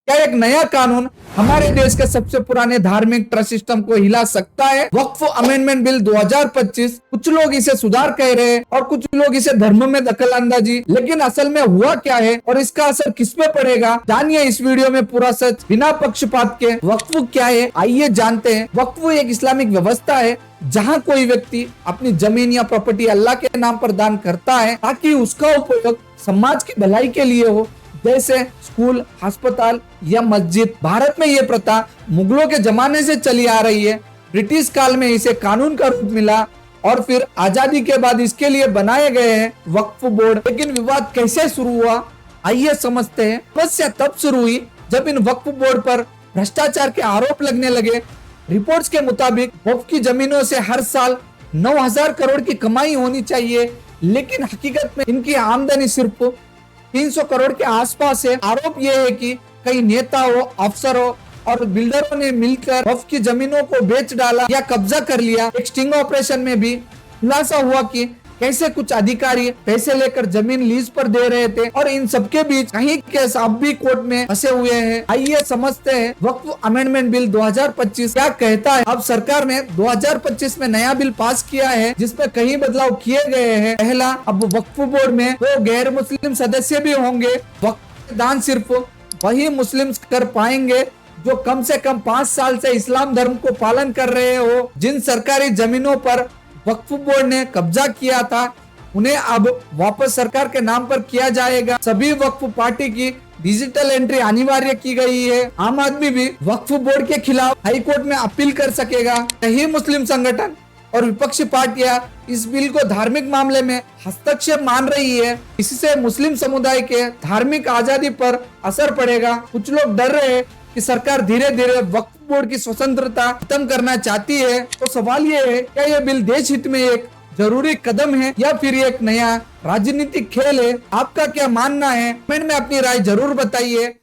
क्या एक नया कानून हमारे देश के सबसे पुराने धार्मिक ट्रस्ट सिस्टम को हिला सकता है? वक्फ अमेंडमेंट बिल 2025, कुछ लोग इसे सुधार कह रहे हैं और कुछ लोग इसे धर्म में दखल अंदाजी, लेकिन असल में हुआ क्या है और इसका असर किस पे पड़ेगा, जानिए इस वीडियो में पूरा सच बिना पक्षपात के। वक्फ क्या है, आइए जानते हैं। वक्फ एक इस्लामिक व्यवस्था है जहां कोई व्यक्ति अपनी जमीन या प्रॉपर्टी अल्लाह के नाम पर दान करता है ताकि उसका उपयोग समाज की भलाई के लिए हो, जैसे स्कूल, अस्पताल या मस्जिद। भारत में ये प्रथा मुगलों के जमाने से चली आ रही है। ब्रिटिश काल में इसे कानून का रूप मिला और फिर आजादी के बाद इसके लिए बनाए गए हैं वक्फ बोर्ड। लेकिन विवाद कैसे शुरू हुआ, आइए समझते हैं। समस्या तब शुरू हुई जब इन वक्फ बोर्ड पर भ्रष्टाचार के आरोप लगने लगे। रिपोर्ट्स के मुताबिक वक्फ की जमीनों से हर साल 9,000 करोड़ की कमाई होनी चाहिए, लेकिन हकीकत में इनकी आमदनी सिर्फ 300 करोड़ के आसपास है। आरोप यह है कि कई नेताओं, अफसरों और बिल्डरों ने मिलकर वक्फ की जमीनों को बेच डाला या कब्जा कर लिया। एक स्टिंग ऑपरेशन में भी खुलासा हुआ कि कैसे कुछ अधिकारी पैसे लेकर जमीन लीज पर दे रहे थे और इन सबके बीच कहीं केस अब भी कोर्ट में फंसे हुए हैं। आइए समझते हैं वक्फ अमेंडमेंट बिल 2025 क्या कहता है। अब सरकार ने 2025 में नया बिल पास किया है जिसमें कई बदलाव किए गए हैं। पहला, अब वक्फ बोर्ड में 2 गैर मुस्लिम सदस्य भी होंगे। वक्फ दान सिर्फ वही मुस्लिम कर पाएंगे जो कम से कम 5 साल से इस्लाम धर्म को पालन कर रहे हो। जिन सरकारी जमीनों पर वक्फ बोर्ड ने कब्जा किया था उन्हें अब वापस सरकार के नाम पर किया जाएगा। सभी वक्फ पार्टी की डिजिटल एंट्री अनिवार्य की गई है। आम आदमी भी वक्फ बोर्ड के खिलाफ हाई कोर्ट में अपील कर सकेगा। कई मुस्लिम संगठन और विपक्षी पार्टियां इस बिल को धार्मिक मामले में हस्तक्षेप मान रही है। इससे मुस्लिम समुदाय के धार्मिक आजादी पर असर पड़ेगा। कुछ लोग डर रहे हैं कि सरकार धीरे धीरे वक्फ बोर्ड की स्वतंत्रता खत्म करना चाहती है। तो सवाल ये है, क्या यह बिल देश हित में एक जरूरी कदम है या फिर एक नया राजनीतिक खेल है? आपका क्या मानना है? कमेंट में अपनी राय जरूर बताइए।